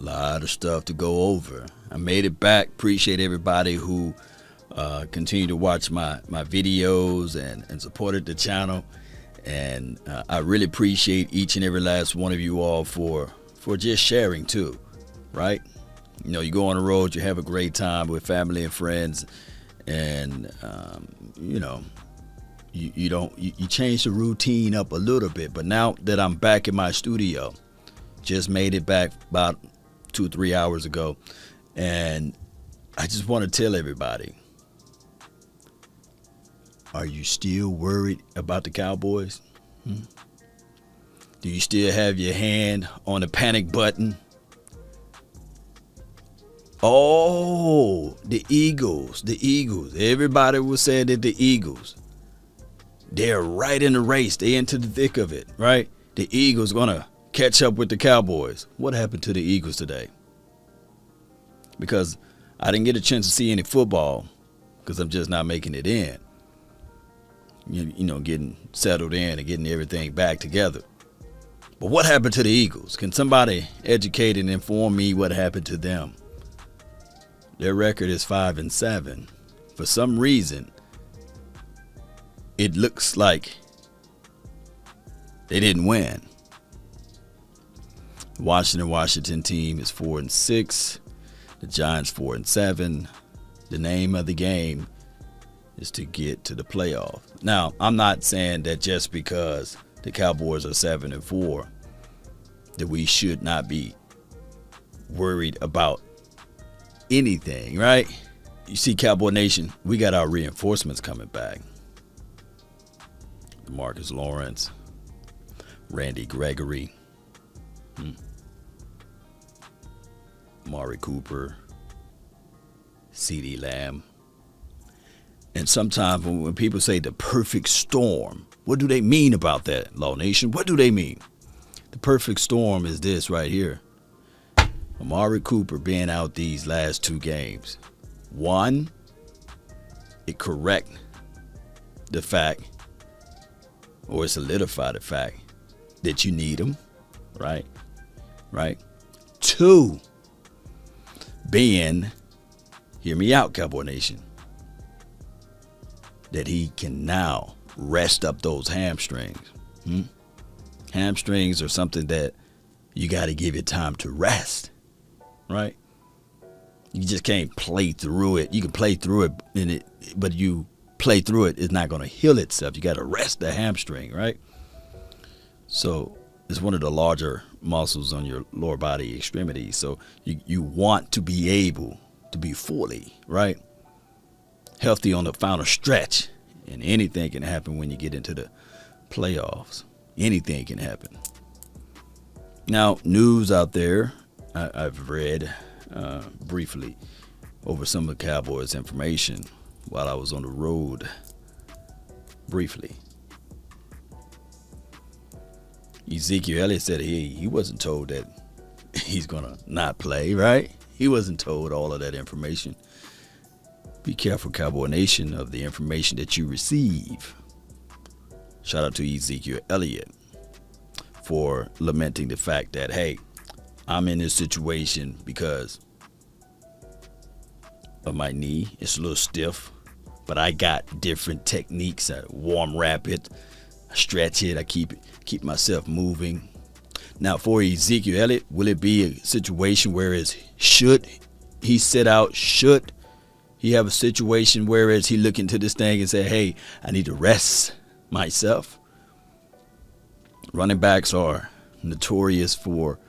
A lot of stuff to go over. I made it back. Appreciate everybody who continue to watch my videos and supported the channel. And I really appreciate each and every last one of you all for just sharing too, right? You know, you go on the road, you have a great time with family and friends, and you know, you change the routine up a little bit. But now that I'm back in my studio, just made it back about 2 or 3 hours ago, and I just want to tell everybody, are you still worried about the Cowboys? Do you still have your hand on the panic button? Oh, the Eagles. Everybody was saying that the Eagles, they're right in the race. They're into the thick of it, right? The Eagles going to catch up with the Cowboys. What happened to the Eagles today? Because I didn't get a chance to see any football because I'm just not making it in. You know, getting settled in and getting everything back together. But what happened to the Eagles? Can somebody educate and inform me what happened to them? Their record is 5-7. For some reason, it looks like they didn't win. Washington team is 4-6. The Giants 4-7. The name of the game is to get to the playoff. Now, I'm not saying that just because the Cowboys are 7-4 that we should not be worried about anything, right? You see, Cowboy Nation, we got our reinforcements coming back. Marcus Lawrence, Randy Gregory, Mari Cooper, CeeDee Lamb. And sometimes when people say the perfect storm, what do they mean about that, Law Nation? What do they mean? The perfect storm is this right here. Amari Cooper being out these last 2 games. One, it correct the fact, or it solidified the fact that you need him, right? Right? 2, being, hear me out, Cowboy Nation, that he can now rest up those hamstrings. Hamstrings are something that you got to give it time to rest, right? You just can't play through it. You can play through it, but you play through it, it's not going to heal itself. You got to rest the hamstring, right? So it's one of the larger muscles on your lower body extremities. So you want to be able to be fully, right, healthy on the final stretch. And anything can happen when you get into the playoffs. Anything can happen. Now, news out there, I've read briefly over some of the Cowboys information while I was on the road. Briefly. Ezekiel Elliott said he wasn't told that he's going to not play, right? He wasn't told all of that information. Be careful, Cowboy Nation, of the information that you receive. Shout out to Ezekiel Elliott for lamenting the fact that, hey, I'm in this situation because of my knee. It's a little stiff, but I got different techniques. I warm wrap it, I stretch it, I keep myself moving. Now, for Ezekiel Elliott, will it be a situation where it's should he sit out? Should he have a situation whereas he look into this thing and say, hey, I need to rest myself? Running backs are notorious for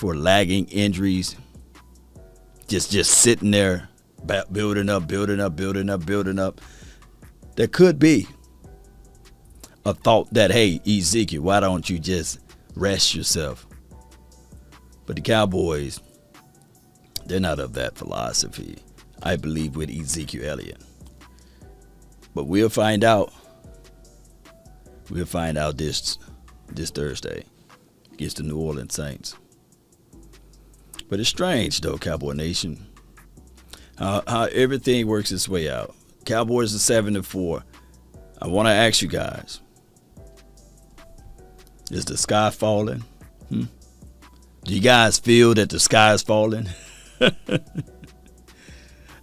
lagging injuries. Just sitting there, building up. There could be a thought that, hey, Ezekiel, why don't you just rest yourself? But the Cowboys, they're not of that philosophy, I believe, with Ezekiel Elliott. But we'll find out. We'll find out this Thursday against the New Orleans Saints. But it's strange, though, Cowboy Nation, how everything works its way out. Cowboys are 7-4. I want to ask you guys, is the sky falling? Do you guys feel that the sky is falling?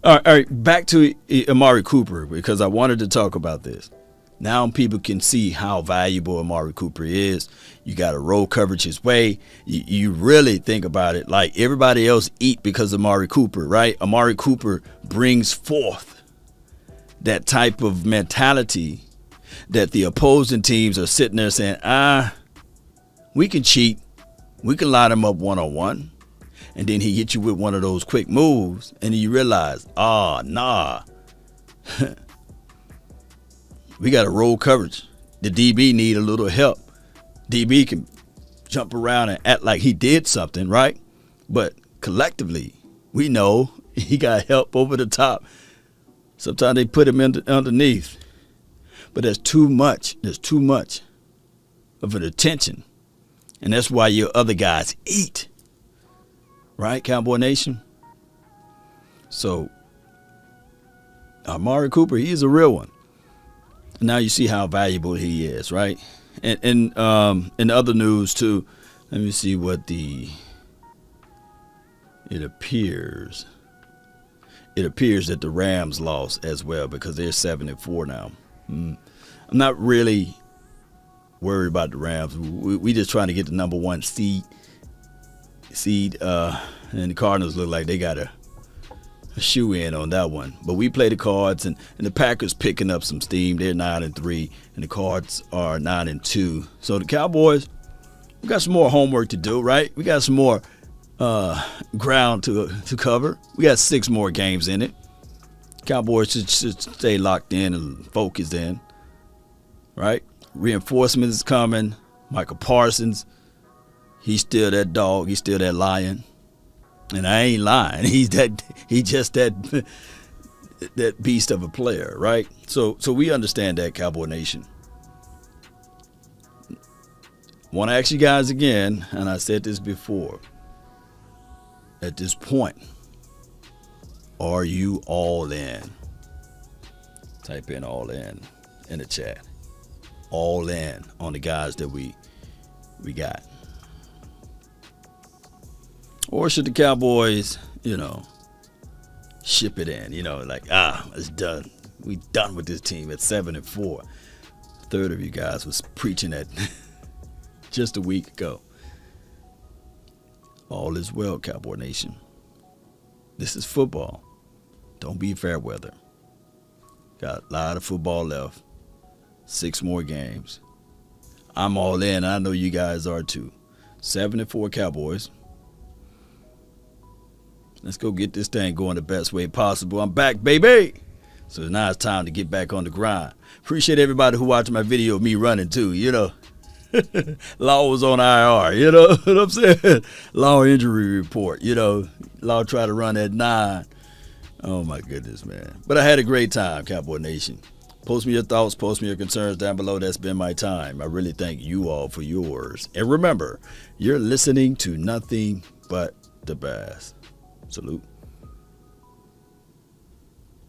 All right, back to Amari Cooper, because I wanted to talk about this. Now people can see how valuable Amari Cooper is. You got to roll coverage his way. You really think about it like everybody else eat because of Amari Cooper, right? Amari Cooper brings forth that type of mentality that the opposing teams are sitting there saying, we can cheat. We can line him up one-on-one. And then he hit you with one of those quick moves, and then you realize, nah. We got to roll coverage. The DB need a little help. DB can jump around and act like he did something, right? But collectively, we know he got help over the top. Sometimes they put him underneath. But there's too much. There's too much of an attention. And that's why your other guys eat. Right, Cowboy Nation? So, Amari Cooper, he is a real one. Now you see how valuable he is, right? And in other news, too, let me see what it appears that the Rams lost as well because they're 7-4 now. I'm not really worried about the Rams. We just trying to get the number one seed, and the Cardinals look like they got a shoe in on that one. But we play the Cards, and the Packers picking up some steam. They're 9-3, and the Cards are 9-2. So the Cowboys, we got some more homework to do, right? We got some more ground to cover. We got 6 more games in it. Cowboys should stay locked in and focused in, right? Reinforcements is coming. Michael Parsons, he's still that dog. He's still that lion. And I ain't lying. He's just that beast of a player, right? So we understand that, Cowboy Nation. Want to ask you guys again, and I said this before. At this point, are you all in? Type in all in the chat. All in on the guys that we got. Or should the Cowboys, ship it in, like, it's done. We done with this team at 7-4. A third of you guys was preaching that just a week ago. All is well, Cowboy Nation. This is football. Don't be fair weather. Got a lot of football left. 6 more games. I'm all in. I know you guys are too. 7-4 Cowboys. Let's go get this thing going the best way possible. I'm back, baby. So now it's time to get back on the grind. Appreciate everybody who watched my video of me running too, Law was on IR, you know what I'm saying? Law injury report, Law tried to run at 9. Oh, my goodness, man. But I had a great time, Cowboy Nation. Post me your thoughts, post me your concerns down below. That's been my time. I really thank you all for yours. And remember, you're listening to nothing but the best. Salute.